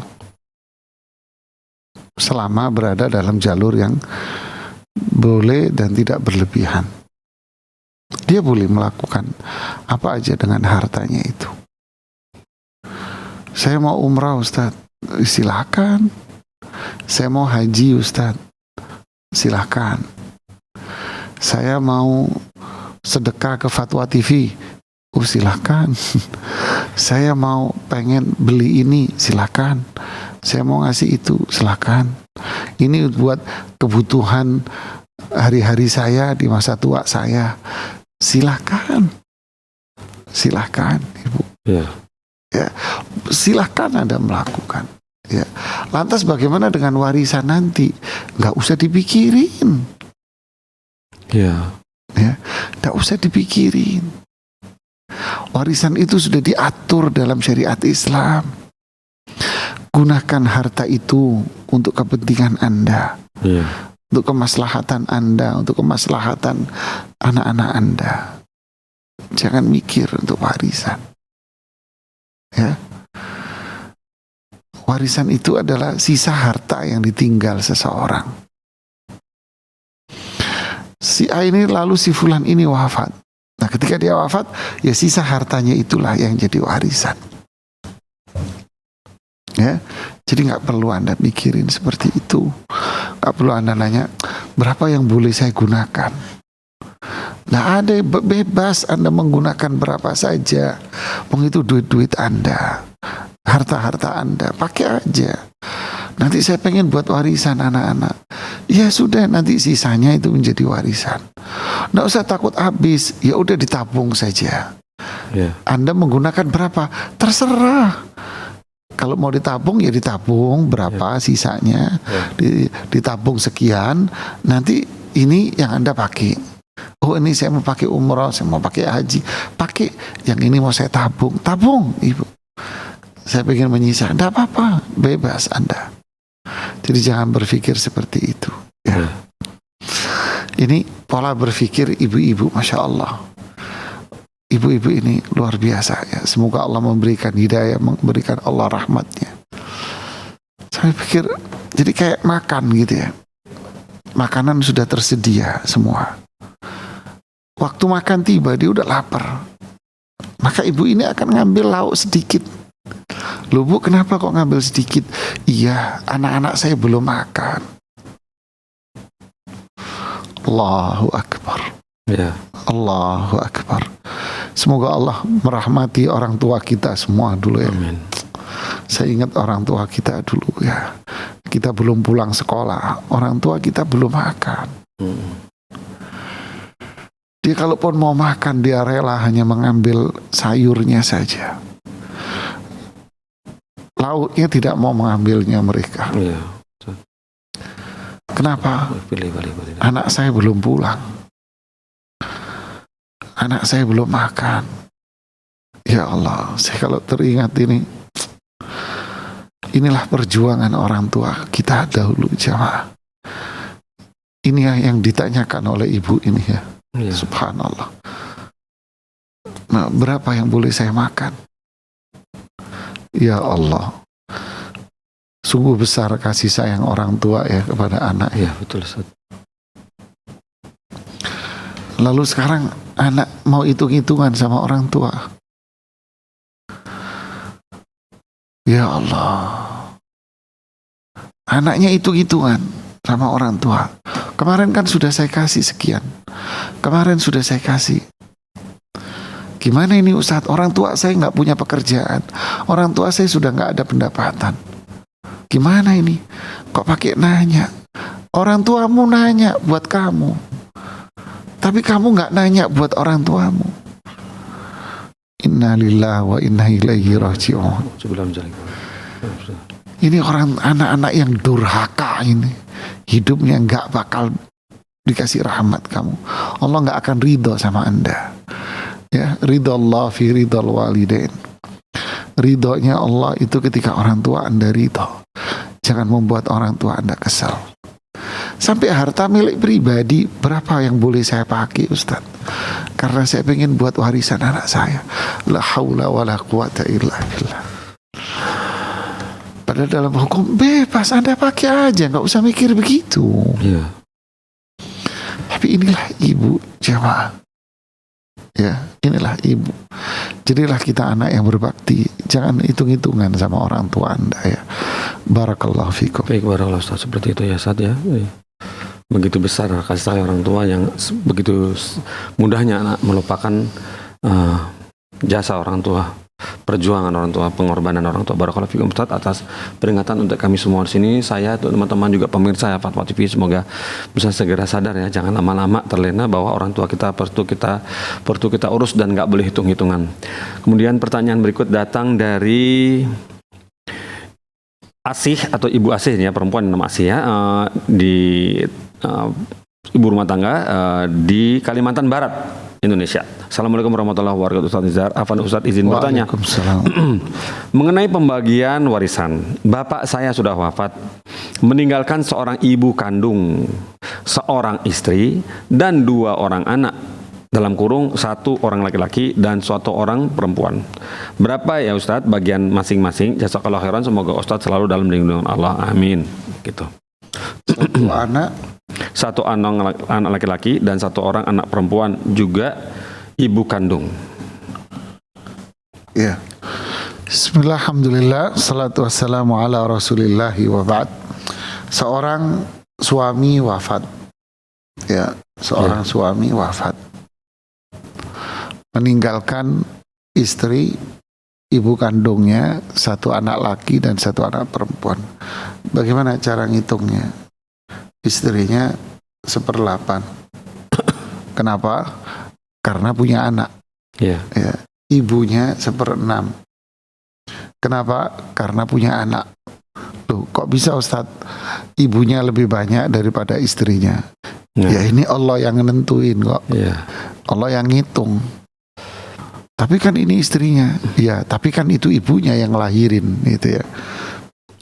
selama berada dalam jalur yang boleh dan tidak berlebihan. Dia boleh melakukan apa aja dengan hartanya itu. Saya mau umrah Ustaz, silakan. Saya mau haji Ustaz, silakan. Saya mau sedekah ke Fatwa TV, silakan. Saya mau pengen beli ini, silakan. Saya mau ngasih itu, silakan. Ini buat kebutuhan hari-hari saya di masa tua saya, silahkan Ibu. Ya. Ya, silahkan Anda melakukan. Ya. Lantas bagaimana dengan warisan nanti? Nggak usah dipikirin. Ya. Ya, nggak usah dipikirin. Warisan itu sudah diatur dalam syariat Islam. Gunakan harta itu untuk kepentingan Anda, Ya. untuk kemaslahatan Anda, untuk kemaslahatan anak-anak Anda. Jangan mikir untuk warisan. Ya. Warisan itu adalah sisa harta yang ditinggal seseorang. Si A ini lalu si fulan ini wafat. Nah, ketika dia wafat, ya sisa hartanya itulah yang jadi warisan. Ya, jadi nggak perlu Anda mikirin seperti itu. Nggak perlu Anda nanya berapa yang boleh saya gunakan. Nah, ada bebas Anda menggunakan berapa saja. Itu duit-duit Anda, harta-harta Anda, pakai aja. Nanti saya pengen buat warisan anak-anak. Ya sudah, nanti sisanya itu menjadi warisan. Nggak usah takut habis, ya udah ditabung saja. Ya. Anda menggunakan berapa? Terserah. Kalau mau ditabung ya ditabung berapa sisanya. Ditabung sekian, nanti ini yang Anda pakai. Oh, ini saya mau pakai umroh, saya mau pakai haji, pakai. Yang ini mau saya tabung, Ibu. Saya pengen menyisa, enggak apa-apa, bebas Anda. Jadi jangan berpikir seperti itu. Ya. Ini pola berpikir ibu-ibu, Masya Allah. Ibu-ibu ini luar biasa ya. Semoga Allah memberikan hidayah, memberikan Allah rahmatnya. Saya pikir, jadi kayak makan gitu ya. Makanan sudah tersedia semua. Waktu makan tiba, dia udah lapar. Maka ibu ini akan ngambil lauk sedikit. Loh Bu, kenapa kok ngambil sedikit? Iya, anak-anak saya belum makan. Allahu Akbar. Ya. Allahu Akbar. Semoga Allah merahmati orang tua kita semua dulu ya. Amin. Saya ingat orang tua kita dulu ya. Kita belum pulang sekolah, orang tua kita belum makan. Dia kalaupun mau makan, dia rela hanya mengambil sayurnya saja. Lauknya tidak mau mengambilnya mereka. Ya. Kenapa? Pilih. Anak saya belum pulang. Anak saya belum makan. Ya Allah, saya kalau teringat ini, inilah perjuangan orang tua kita dahulu, jamaah. Ini yang ditanyakan oleh ibu ini ya. Ya. Subhanallah. Nah, berapa yang boleh saya makan? Ya Allah, sungguh besar kasih sayang orang tua ya kepada anak. Ya, betul Ustaz. Lalu sekarang anak mau hitung-hitungan sama orang tua. Ya Allah, anaknya hitung-hitungan sama orang tua. Kemarin kan sudah saya kasih sekian. Kemarin sudah saya kasih. Gimana ini Ustadz? Orang tua saya nggak punya pekerjaan. Orang tua saya sudah nggak ada pendapatan. Gimana ini? Kok pakai nanya? Orang tuamu nanya buat kamu, tapi kamu nggak nanya buat orang tuamu. Inna lillahi wa inna ilaihi raji'un. Ini orang anak-anak yang durhaka ini. Hidupnya nggak bakal dikasih rahmat kamu. Allah nggak akan ridho sama Anda. Ya, ridho Allah fi ridho walidain. Ridhonya Allah itu ketika orang tua Anda ridho. Jangan membuat orang tua Anda kesal. Sampai harta milik pribadi, berapa yang boleh saya pakai Ustaz? Karena saya pengen buat warisan anak saya. La haula wa la quwata illa billah. Padahal dalam hukum bebas, Anda pakai aja, nggak usah mikir begitu. Ya. Tapi inilah ibu jamaah. Ya, inilah ibu. Jadilah kita anak yang berbakti. Jangan hitung-hitungan sama orang tua Anda ya. Barakallahu fikum. Baik, barakallahu Ustaz. Seperti itu ya Ustaz ya. Begitu besar kasih sayang orang tua yang begitu mudahnya anak melupakan jasa orang tua. perjuangan orang tua, pengorbanan orang tua. Barakallahu fikum Ustaz atas peringatan untuk kami semua di sini. Saya, teman-teman juga pemirsa Fatwa TV, semoga bisa segera sadar ya, jangan lama-lama terlena bahwa orang tua kita perlu kita urus dan nggak boleh hitung-hitungan. Kemudian pertanyaan berikut datang dari Asih atau Ibu Asih ya, perempuan nama Asih ya, ibu rumah tangga di Kalimantan Barat, Indonesia. Assalamualaikum warahmatullahi wabarakatuh. Ustaz Nizar, Afan Ustaz izin bertanya mengenai pembagian warisan. Bapak saya sudah wafat, meninggalkan seorang ibu kandung, seorang istri, dan 2 orang anak. Dalam kurung 1 orang laki-laki dan 1 orang perempuan. Berapa ya Ustadz bagian masing-masing? Jazakallahu khairan, semoga Ustadz selalu dalam lindungan Allah. Amin. Gitu. 1 anak, 1 anak laki-laki dan 1 orang anak perempuan, juga ibu kandung. Ya. Bismillah, alhamdulillah, salatu wassalamu ala rasulillahi wa ba'd. Seorang suami wafat. Ya, seorang suami wafat. Meninggalkan istri, ibu kandungnya, 1 anak laki dan 1 anak perempuan. Bagaimana cara ngitungnya? Istrinya 1/8. Kenapa? Karena punya anak. Ya. Ya. Ibunya 1/6. Kenapa? Karena punya anak. Loh, kok bisa Ustadz? Ibunya lebih banyak daripada istrinya. Ya ini Allah yang nentuin kok. Ya. Allah yang ngitung. Tapi kan ini istrinya. Ya, tapi kan itu ibunya yang lahirin gitu ya.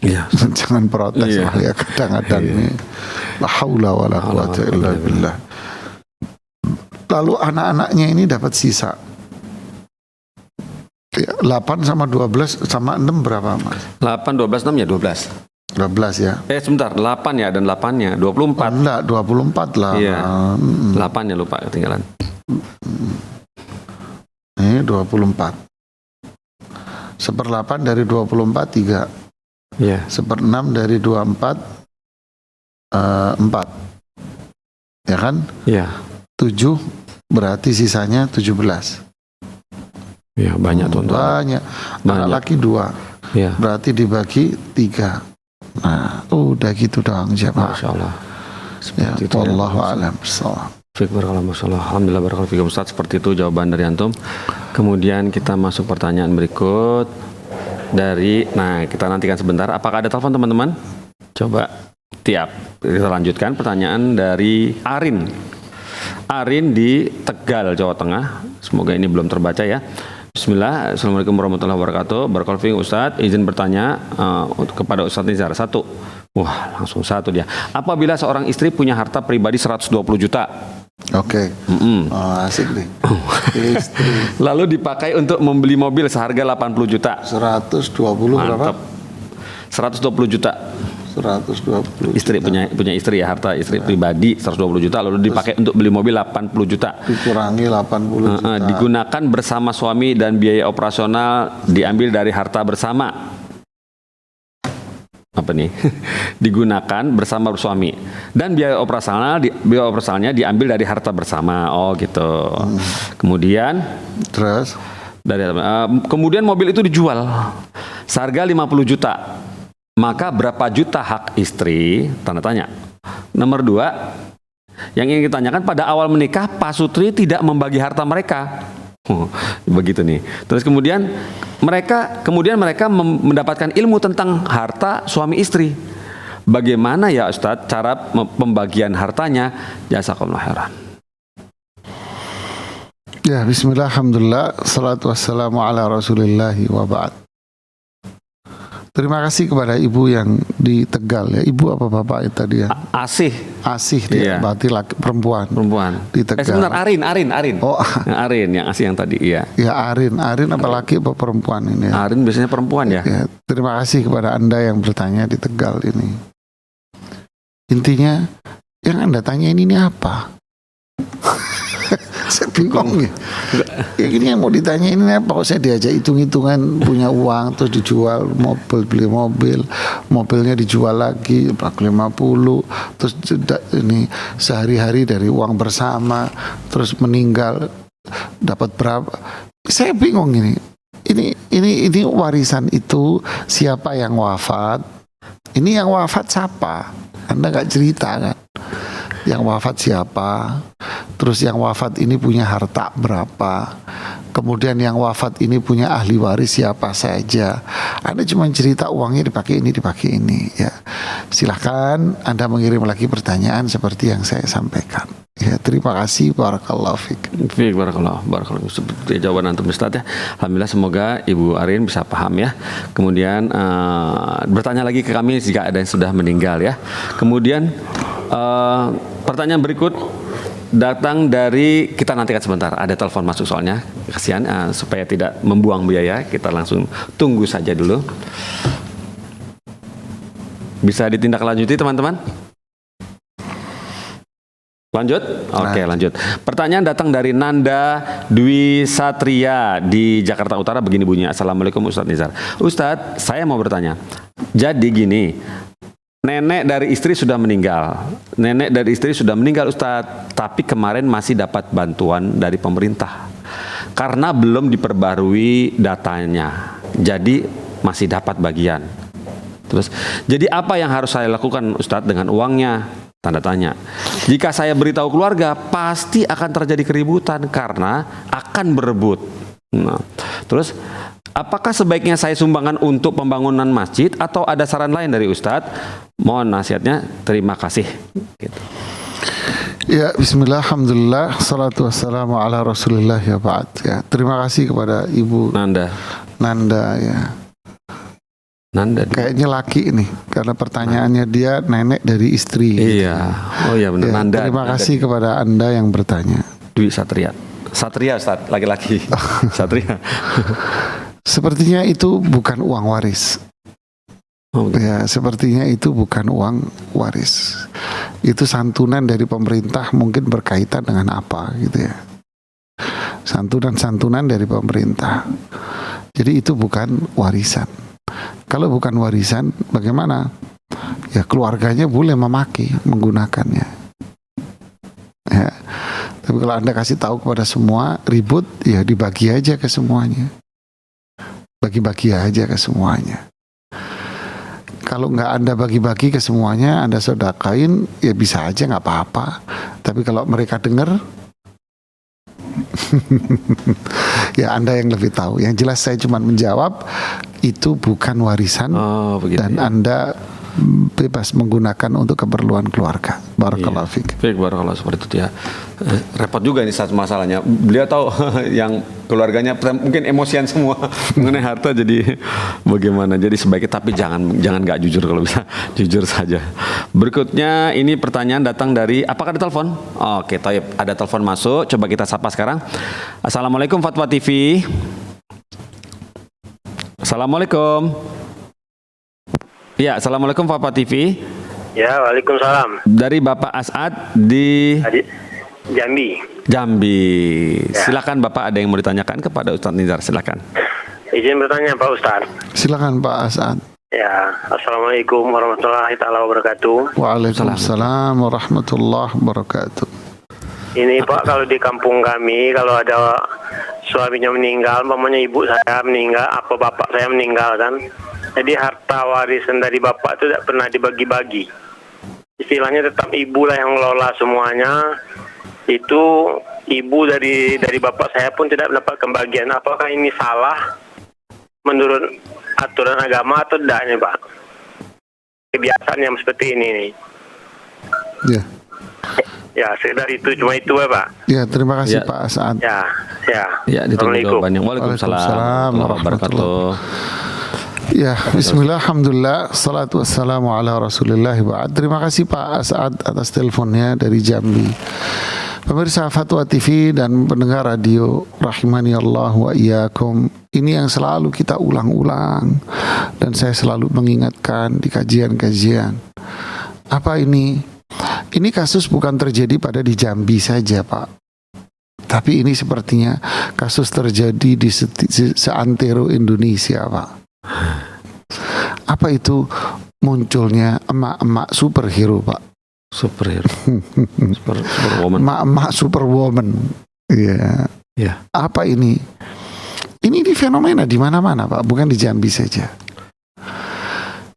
Iya. Jangan protes lah ya, kadang-kadang ini. La haula wala quwata illa billah. Lalu anak-anaknya ini dapat sisa. 8 sama 12 sama 6 berapa Mas? 8, 12, 6 ya 12. 12 ya. Sebentar, 8 ya, dan 8-nya 24. Enggak, 24 lah. Iya. 8-nya lupa ketinggalan. Ini 24. 1/8 dari 24 3. Iya. 1/6 dari 24 4. Ya kan? Iya. 7 berarti sisanya 17. Iya, banyak tuh. Banyak. Anak laki 2. Iya. Berarti dibagi 3. Nah, udah gitu doang jemaah. Masya Allah. Ya, wallahu a'lam. Alhamdulillah barakallahu fikum Ustaz, seperti itu jawaban dari antum. Kemudian kita masuk pertanyaan berikut dari, nah kita nantikan sebentar. Apakah ada telepon teman-teman? Coba tiap kita lanjutkan pertanyaan dari Arin. Arin di Tegal, Jawa Tengah. Semoga ini belum terbaca ya. Bismillah. Assalamualaikum warahmatullahi wabarakatuh. Barakallahu fikum Ustaz, izin bertanya kepada Ustaz Nizar. 1. Wah, langsung 1 dia. Apabila seorang istri punya harta pribadi 120 juta. Oke. Asik nih. Istri. Lalu dipakai untuk membeli mobil seharga 80 juta. 120 berapa? Mantap. 120 juta. 120 Istri juta. punya istri ya, harta istri pribadi 120 juta lalu dipakai untuk beli mobil 80 juta. Dikurangi 80 juta. Digunakan bersama suami dan biaya operasional diambil dari harta bersama. Apa nih? Digunakan bersama suami dan biaya operasionalnya diambil dari harta bersama. Oh gitu. Kemudian terus kemudian mobil itu dijual seharga 50 juta. Maka berapa juta hak istri? Tanda tanya. Nomor 2, yang ingin ditanyakan, pada awal menikah Pak Sutri tidak membagi harta mereka. Begitu nih. Terus kemudian mereka mendapatkan ilmu tentang harta suami istri. Bagaimana ya Ustadz cara pembagian hartanya? Jazakallahu khairan. Ya, bismillah, alhamdulillah, salatu wassalamu ala rasulillahi wa ba'd. Terima kasih kepada ibu yang di Tegal ya. Ibu apa bapak itu tadi ya? Asih dia, berarti perempuan di Tegal. Sebentar, Arin. Oh, Arin yang Asih yang tadi, iya. Ya, Arin apa laki apa perempuan ini? Ya? Arin biasanya perempuan ya. Ya. Terima kasih kepada Anda yang bertanya di Tegal ini. Intinya yang Anda tanya ini apa? Saya bingung ya. Ya gini yang mau ditanya ini apa? Kok saya diajak hitung-hitungan punya uang terus dijual mobil, beli mobilnya dijual lagi 50, terus ini sehari-hari dari uang bersama, terus meninggal dapat berapa? Saya bingung ini. ini warisan itu siapa yang wafat? Ini yang wafat siapa? Anda nggak cerita kan? Yang wafat siapa? Terus yang wafat ini punya harta berapa? Kemudian yang wafat ini punya ahli waris siapa saja? Anda cuma cerita uangnya dipakai ini ya. Silahkan Anda mengirim lagi pertanyaan seperti yang saya sampaikan. Ya, terima kasih, barakallahu fiik. Barakallah. Seperti jawaban antum Ustaz ya. Alhamdulillah, semoga Ibu Arin bisa paham ya. Kemudian bertanya lagi ke kami jika ada yang sudah meninggal ya. Kemudian pertanyaan berikut datang dari, kita nantikan sebentar, ada telepon masuk soalnya, kasihan supaya tidak membuang biaya, kita langsung tunggu saja dulu. Bisa ditindaklanjuti teman-teman? Lanjut? Oke, lanjut. Pertanyaan datang dari Nanda Dwi Satria di Jakarta Utara, begini bunyinya. Assalamualaikum Ustadz Nizar. Ustadz, saya mau bertanya. Jadi gini, nenek dari istri sudah meninggal. Ustadz, tapi kemarin masih dapat bantuan dari pemerintah. Karena belum diperbarui datanya. Jadi masih dapat bagian. Terus, jadi apa yang harus saya lakukan Ustadz dengan uangnya? Tanda tanya. Jika saya beritahu keluarga, pasti akan terjadi keributan karena akan berebut. Nah, terus apakah sebaiknya saya sumbangkan untuk pembangunan masjid atau ada saran lain dari Ustadz? Mohon nasihatnya. Terima kasih. Gitu. Ya, bismillah, alhamdulillah, salatu wassalamu ala rasulillah ya ba'd ya. Terima kasih kepada Ibu Nanda ya. Nanda kayaknya laki ini karena pertanyaannya dia nenek dari istri. Iya. Oh iya benar. Ya, Nanda. Terima kasih kepada Anda yang bertanya. Dwi Satria. Satria Ustaz, laki-laki. Satria. Sepertinya itu bukan uang waris. Ya, sepertinya itu bukan uang waris. Itu santunan dari pemerintah, mungkin berkaitan dengan apa gitu ya. Santunan dari pemerintah. Jadi itu bukan warisan. Kalau bukan warisan, bagaimana? Ya keluarganya boleh menggunakannya. Ya. Tapi kalau Anda kasih tahu kepada semua ribut, ya dibagi aja ke semuanya. Bagi-bagi aja ke semuanya. Kalau nggak Anda bagi-bagi ke semuanya, Anda sedekahin, ya bisa aja nggak apa-apa. Tapi kalau mereka dengar, ya Anda yang lebih tahu. Yang jelas saya cuma menjawab itu bukan warisan dan ya. Anda bebas menggunakan untuk keperluan keluarga. Barakallahu fiik. Baik, barakallahu, seperti itu ya. Repot juga nih saat masalahnya. Beliau tahu yang keluarganya mungkin emosian semua mengenai harta, jadi bagaimana? Jadi sebaiknya, tapi jangan nggak jujur, kalau bisa jujur saja. Berikutnya ini pertanyaan datang dari, apakah ada telepon? Oke, taib, ada telepon masuk. Coba kita sapa sekarang. Assalamualaikum Fatwa TV. Assalamualaikum. Ya, assalamualaikum Fatwa TV. Ya, waalaikumsalam. Dari Bapak As'ad di Jambi. Ya. Silakan Bapak, ada yang mau ditanyakan kepada Ustadz Nizar, silakan. Izin bertanya Pak Ustadz. Silakan Pak As'ad. Ya, assalamualaikum warahmatullahi taala wabarakatuh. Waalaikumsalam warahmatullahi wabarakatuh. Ini Pak, kalau di kampung kami, kalau ada suaminya meninggal, umpamanya ibu saya meninggal, apa bapak saya meninggal kan, jadi harta warisan dari bapak itu tidak pernah dibagi-bagi. Istilahnya tetap ibu lah yang ngelola semuanya. Itu ibu dari bapak saya pun tidak mendapat pembagian. Apakah ini salah menurut aturan agama atau tidak nih Pak? Kebiasaan yang seperti ini nih. Ya. Ya, sekedar itu, cuma itu ya Pak. Ya, terima kasih Pak As'ad. Ya. Ya, ditunggu jawabannya. Waalaikumsalam warahmatullahi. Ya, bismillah, alhamdulillah, salatu wassalamu ala rasulillah ba'd. Terima kasih Pak As'ad atas teleponnya dari Jambi. Pemirsa Fatwa TV dan pendengar radio rahimani Allah wa iyyakum. Ini yang selalu kita ulang-ulang dan saya selalu mengingatkan di kajian-kajian. Apa ini? Ini kasus bukan terjadi pada di Jambi saja Pak. Tapi ini sepertinya kasus terjadi di seantero Indonesia Pak. Apa itu? Munculnya emak-emak superhero Pak. Superhero. Superwoman. Emak-emak superwoman. Iya. Ya. Apa ini? Ini di fenomena di mana-mana Pak, bukan di Jambi saja.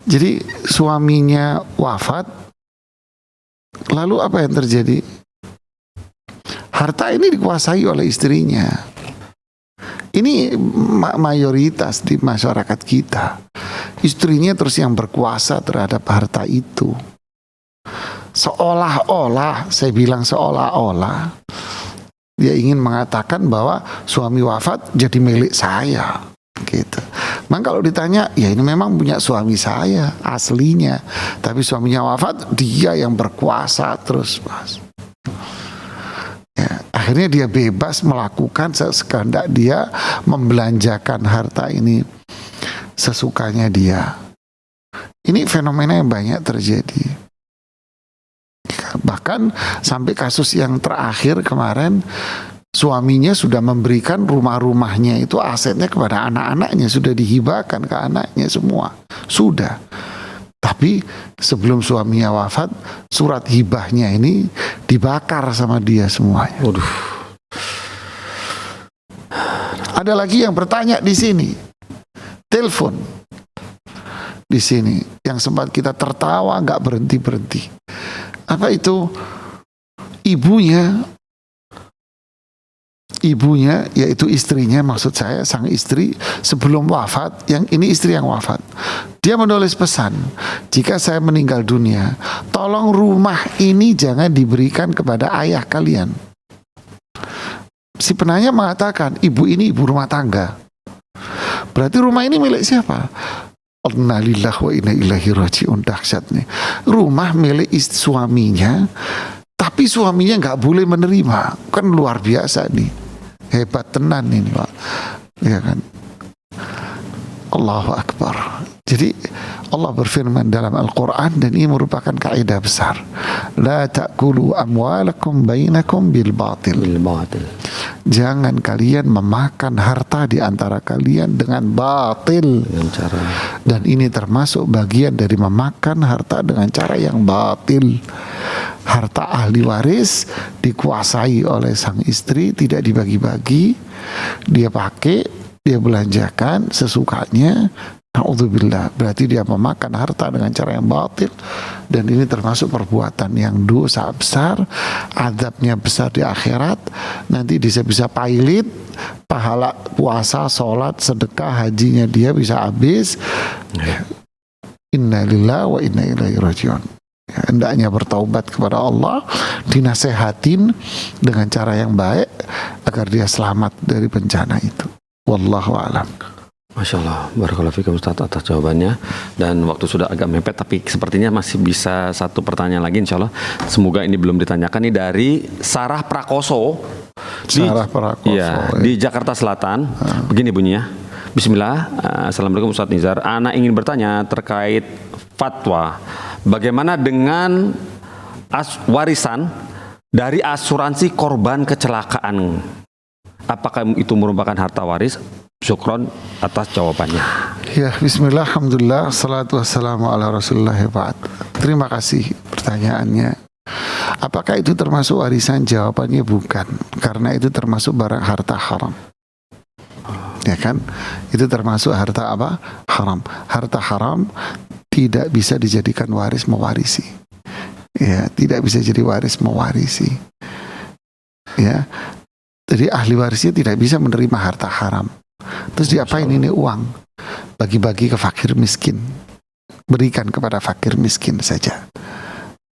Jadi suaminya wafat, lalu apa yang terjadi? Harta ini dikuasai oleh istrinya. Ini mayoritas di masyarakat kita. Istrinya terus yang berkuasa terhadap harta itu. Seolah-olah, saya bilang seolah-olah, dia ingin mengatakan bahwa suami wafat jadi milik saya, gitu. Memang kalau ditanya, ya ini memang punya suami saya aslinya, tapi suaminya wafat, dia yang berkuasa terus, Mas. Ya, akhirnya dia bebas melakukan sekehendak dia, membelanjakan harta ini sesukanya dia. Ini fenomena yang banyak terjadi. Bahkan sampai kasus yang terakhir kemarin, suaminya sudah memberikan rumah-rumahnya itu, asetnya kepada anak-anaknya, sudah dihibahkan ke anaknya semua, sudah. Tapi sebelum suaminya wafat, surat hibahnya ini dibakar sama dia semuanya. Waduh. Ada lagi yang bertanya di sini, telepon di sini, yang sempat kita tertawa nggak berhenti-berhenti. Apa itu? Ibunya yaitu istrinya, maksud saya sang istri sebelum wafat, yang ini istri yang wafat, dia menulis pesan, jika saya meninggal dunia, tolong rumah ini jangan diberikan kepada ayah kalian. Si penanya mengatakan, ibu ini ibu rumah tangga, berarti rumah ini milik siapa? Innalillahi wa inna ilaihi raji'un. Dahsyat nih. Rumah milik suaminya, tapi suaminya nggak boleh menerima. Kan luar biasa nih. Hebat tenan ini Pak. Ya kan? Allahu Akbar. Jadi Allah berfirman dalam Al-Quran, dan ini merupakan kaidah besar. La ta'kulu amwalakum bainakum bil batil. Jangan kalian memakan harta di antara kalian dengan batil. Dengan cara. Dan ini termasuk bagian dari memakan harta dengan cara yang batil. Harta ahli waris dikuasai oleh sang istri, tidak dibagi-bagi. Dia pakai, dia belanjakan sesukanya. Na'udzubillah, berarti dia memakan harta dengan cara yang batil, dan ini termasuk perbuatan yang dosa besar, azabnya besar di akhirat. Nanti bisa pailit, pahala puasa, sholat, sedekah, hajinya dia bisa habis. Innalillahi wa inna ilaihi raji'un. Hendaknya bertaubat kepada Allah, dinasehatin dengan cara yang baik agar dia selamat dari bencana itu. Wallahu a'lam. Masya Allah, barakallahu fikum Ustaz atas jawabannya. Dan waktu sudah agak mepet, tapi sepertinya masih bisa satu pertanyaan lagi insya Allah. Semoga ini belum ditanyakan nih, dari Sarah Prakoso. Sarah Prakoso. Ya, di Jakarta Selatan. Begini bunyinya. Bismillah. Assalamualaikum Ustaz Nizar. Ana ingin bertanya terkait fatwa. Bagaimana dengan warisan dari asuransi korban kecelakaan? Apakah itu merupakan harta waris? Syukron atas jawabannya. Ya, bismillah, alhamdulillah, salatu wassalamu ala rasulullah ba'd. Terima kasih pertanyaannya. Apakah itu termasuk warisan? Jawabannya bukan, karena itu termasuk barang harta haram. Ya kan? Itu termasuk harta apa? Haram. Harta haram tidak bisa dijadikan waris mewarisi. Ya, tidak bisa jadi waris mewarisi. Ya. Jadi ahli warisnya tidak bisa menerima harta haram. Terus diapain ini uang? Bagi-bagi ke fakir miskin. Berikan kepada fakir miskin saja.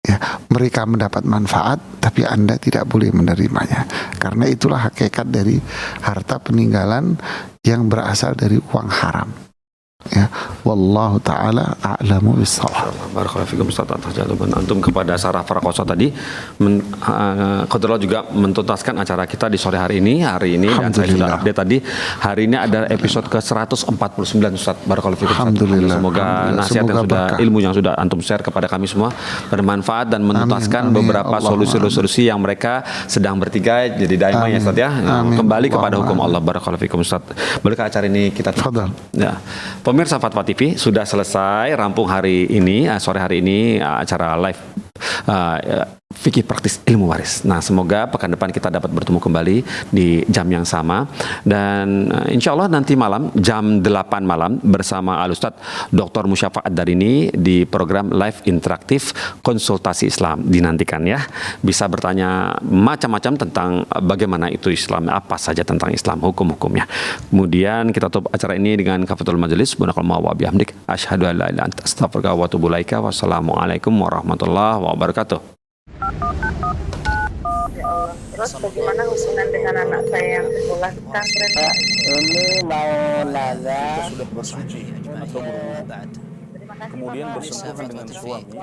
Ya, mereka mendapat manfaat, tapi Anda tidak boleh menerimanya. Karena itulah hakikat dari harta peninggalan yang berasal dari uang haram. Ya, wallahu taala a'lamu bissawab. Barakallahu fikum Ustaz atas jawaban antum kepada Sarah Prakoso tadi. Qadarullah juga mentuntaskan acara kita di sore hari ini. Dan saya sudah update tadi. Hari ini ada episode ke 149 Ustaz. Barakallahu fikum. Alhamdulillah. Semoga nasihat yang sudah, ilmu yang sudah antum share kepada kami semua bermanfaat dan menuntaskan beberapa solusi-solusi yang mereka sedang bertiga jadi daimah ya Ustaz ya. Kembali kepada hukum Allah. Barakallahu fikum Ustaz. Bolehkah acara ini kita tutup? Ya. Pemirsa Fatwa TV, sudah selesai rampung hari ini, sore hari ini acara live fikih praktis ilmu waris. Nah, semoga pekan depan kita dapat bertemu kembali di jam yang sama, dan insya Allah nanti malam jam 8 malam bersama Al-Ustaz Dr. Musyafa Ad-Darini di program live interaktif konsultasi Islam. Dinantikan ya, bisa bertanya macam-macam tentang bagaimana itu Islam, apa saja tentang Islam, hukum-hukumnya. Kemudian kita tutup acara ini dengan kafatul majelis. Subhanakallahumma wa bihamdik asyhadu an la ilaha illa anta astaghfiruka wa atubu ilaika. Wassalamualaikum warahmatullahi wabarakatuh. Ya Allah. Terus bagaimana hubungan dengan anak saya yang sekolah di pesantren? Ini mau nanya Sudah bersuci atau berwudu, Terima kasih kemudian Bapak. bersentuhan dengan suami